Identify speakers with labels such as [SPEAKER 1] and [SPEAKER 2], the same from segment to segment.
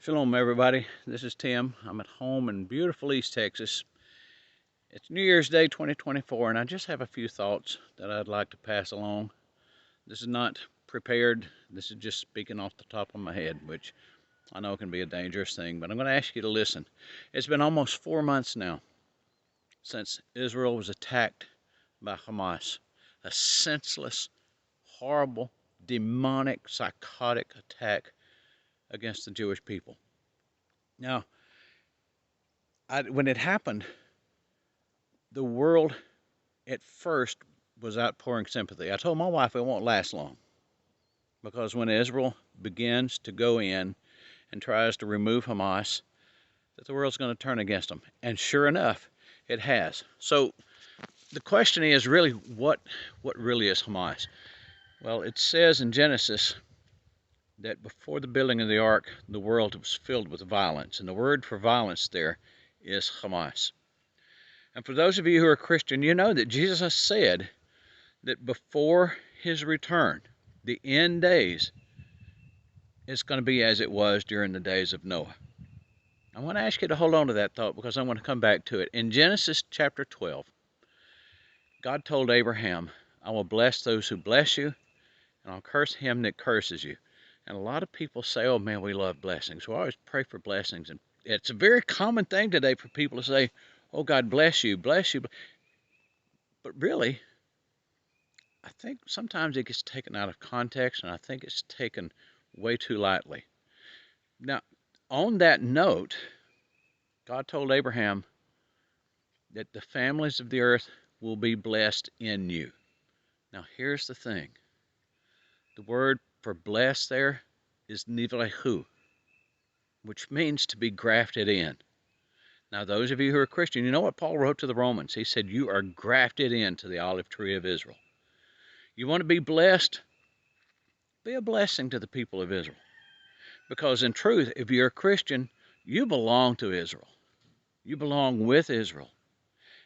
[SPEAKER 1] Shalom, everybody. This is Tim. I'm at home in beautiful East Texas. It's New Year's Day 2024, and I just have a few thoughts that I'd like to pass along. This is not prepared. This is just speaking off the top of my head, which I know can be a dangerous thing, but I'm going to ask you to listen. It's been almost 4 months now since Israel was attacked by Hamas, a senseless, horrible, demonic, psychotic attack against the Jewish people. Now, when it happened, the world at first was outpouring sympathy. I told my wife it won't last long, because when Israel begins to go in and tries to remove Hamas, that the world's going to turn against them. And sure enough, it has. So the question is really, what really is Hamas? Well, it says in Genesis that before the building of the ark, the world was filled with violence. And the word for violence there is Hamas. And for those of you who are Christian, you know that Jesus said that before his return, the end days, it's going to be as it was during the days of Noah. I want to ask you to hold on to that thought, because I want to come back to it. In Genesis chapter 12, God told Abraham, I will bless those who bless you, and I'll curse him that curses you. And a lot of people say, oh man, we love blessings. We always pray for blessings. And it's a very common thing today for people to say, oh, God bless you, bless you. But really, I think sometimes it gets taken out of context, and I think it's taken way too lightly. Now, on that note, God told Abraham that the families of the earth will be blessed in you. Now, here's the thing. The word for blessed there is nivlehu, which means to be grafted in. Now, those of you who are Christian, you know what Paul wrote to the Romans. He said, you are grafted into the olive tree of Israel. You want to be blessed? Be a blessing to the people of Israel. Because in truth, if you're a Christian, you belong to Israel. You belong with Israel.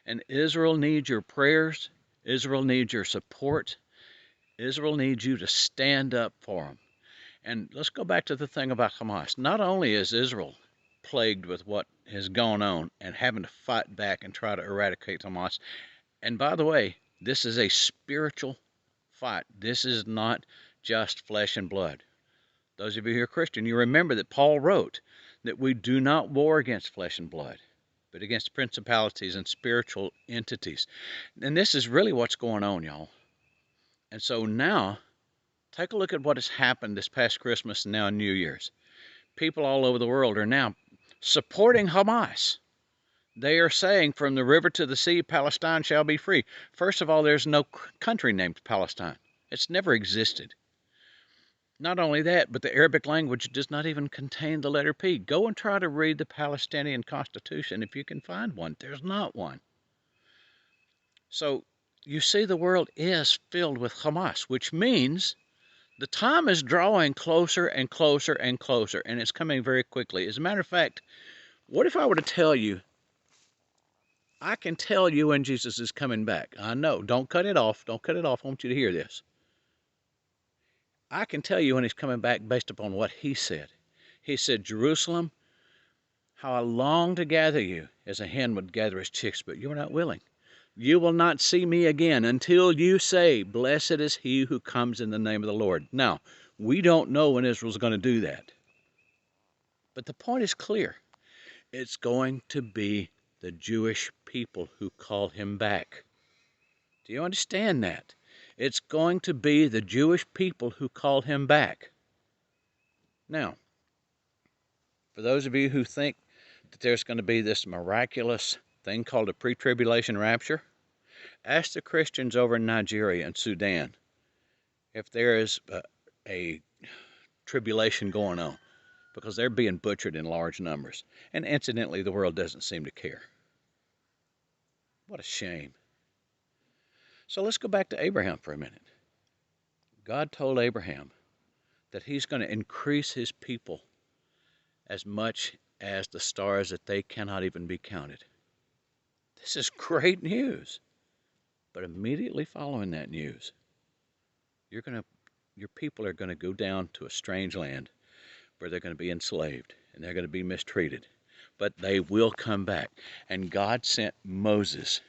[SPEAKER 1] And Israel needs your prayers. Israel needs your support. Israel needs you to stand up for them. And let's go back to the thing about Hamas. Not only is Israel plagued with what has gone on and having to fight back and try to eradicate Hamas, and by the way, this is a spiritual fight. This is not just flesh and blood. Those of you who are Christian, you remember that Paul wrote that we do not war against flesh and blood, but against principalities and spiritual entities. And this is really what's going on, y'all. And so now, take a look at what has happened this past Christmas and now New Year's. People all over the world are now supporting Hamas. They are saying, from the river to the sea, Palestine shall be free. First of all, there's no country named Palestine. It's never existed. Not only that, but the Arabic language does not even contain the letter P. Go and try to read the Palestinian Constitution if you can find one. There's not one. So you see, the world is filled with Hamas, which means the time is drawing closer and closer and closer, and it's coming very quickly. As a matter of fact, what if I were to tell you, I can tell you when Jesus is coming back. I know, don't cut it off. Don't cut it off. I want you to hear this. I can tell you when he's coming back based upon what he said. He said, Jerusalem, how I long to gather you as a hen would gather his chicks, but you are not willing. You will not see me again until you say, blessed is he who comes in the name of the Lord. Now, we don't know when Israel's going to do that. But the point is clear. It's going to be the Jewish people who call him back. Do you understand that? It's going to be the Jewish people who call him back. Now, for those of you who think that there's going to be this miraculous thing called a pre-tribulation rapture, ask the Christians over in Nigeria and Sudan if there is a tribulation going on, because they're being butchered in large numbers. And incidentally, the world doesn't seem to care. What a shame. So let's go back to Abraham for a minute. God told Abraham that he's going to increase his people as much as the stars that they cannot even be counted. This is great news. But immediately following that news, your people are going to go down to a strange land where they're going to be enslaved and they're going to be mistreated. But they will come back. And God sent Moses,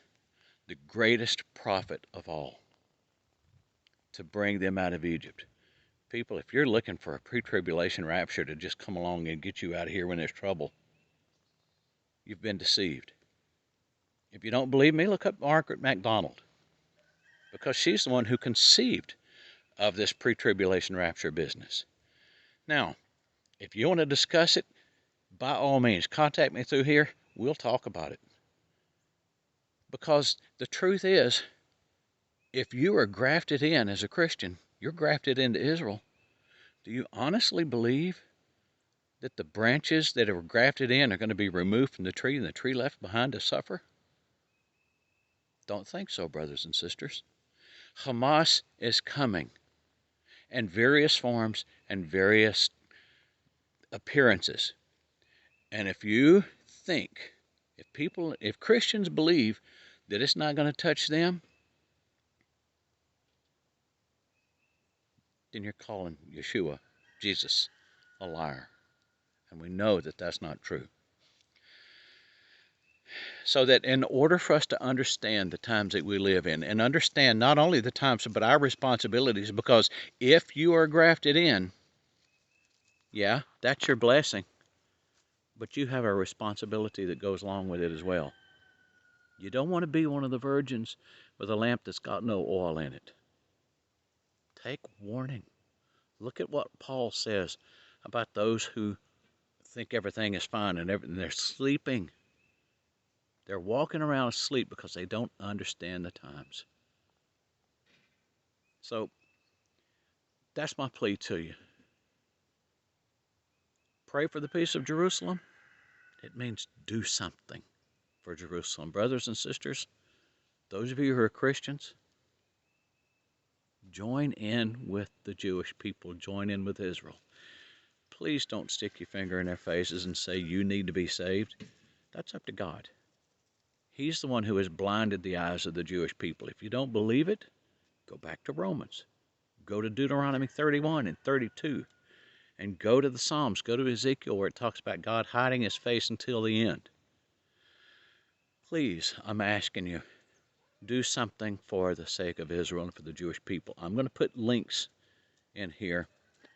[SPEAKER 1] the greatest prophet of all, to bring them out of Egypt. People, if you're looking for a pre-tribulation rapture to just come along and get you out of here when there's trouble, you've been deceived. If you don't believe me, look up Margaret MacDonald, because she's the one who conceived of this pre-tribulation rapture business. Now, if you want to discuss it, by all means, contact me through here. We'll talk about it. Because the truth is, if you are grafted in as a Christian, you're grafted into Israel. Do you honestly believe that the branches that are grafted in are going to be removed from the tree and the tree left behind to suffer? Don't think so, brothers and sisters. Hamas is coming in various forms and various appearances. And if you think, if Christians believe that it's not going to touch them, then you're calling Yeshua, Jesus, a liar. And we know that that's not true. So that in order for us to understand the times that we live in, and understand not only the times, but our responsibilities, because if you are grafted in, yeah, that's your blessing, but you have a responsibility that goes along with it as well. You don't want to be one of the virgins with a lamp that's got no oil in it. Take warning. Look at what Paul says about those who think everything is fine and they're sleeping. They're walking around asleep because they don't understand the times. So that's my plea to you. Pray for the peace of Jerusalem. It means do something for Jerusalem. Brothers and sisters, those of you who are Christians, join in with the Jewish people. Join in with Israel. Please don't stick your finger in their faces and say you need to be saved. That's up to God. He's the one who has blinded the eyes of the Jewish people. If you don't believe it, go back to Romans. Go to Deuteronomy 31 and 32. And go to the Psalms. Go to Ezekiel, where it talks about God hiding his face until the end. Please, I'm asking you, do something for the sake of Israel and for the Jewish people. I'm going to put links in here.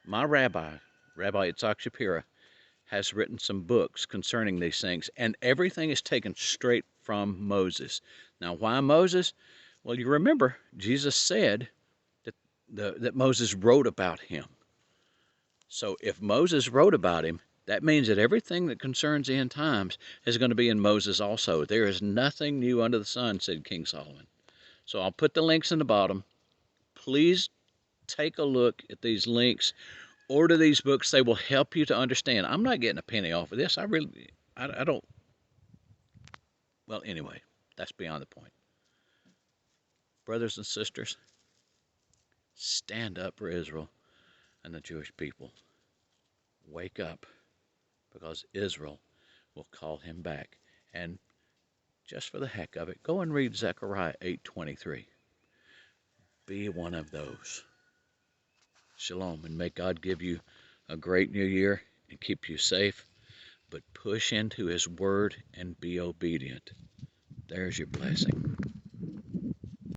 [SPEAKER 1] My Rabbi Yitzhak Shapira, has written some books concerning these things, and everything is taken straight from Moses. Now, why Moses? Well, you remember Jesus said that Moses wrote about him. So if Moses wrote about him, that means that everything that concerns the end times is going to be in Moses also. There is nothing new under the sun, said King Solomon. So I'll put the links in the bottom. Please take a look at these links. Order these books. They will help you to understand. I'm not getting a penny off of this. I don't. Well, anyway, that's beyond the point. Brothers and sisters, stand up for Israel and the Jewish people. Wake up, because Israel will call him back. And just for the heck of it, go and read Zechariah 8:23. Be one of those. Shalom, and may God give you a great new year and keep you safe, but push into his word and be obedient. There's your blessing.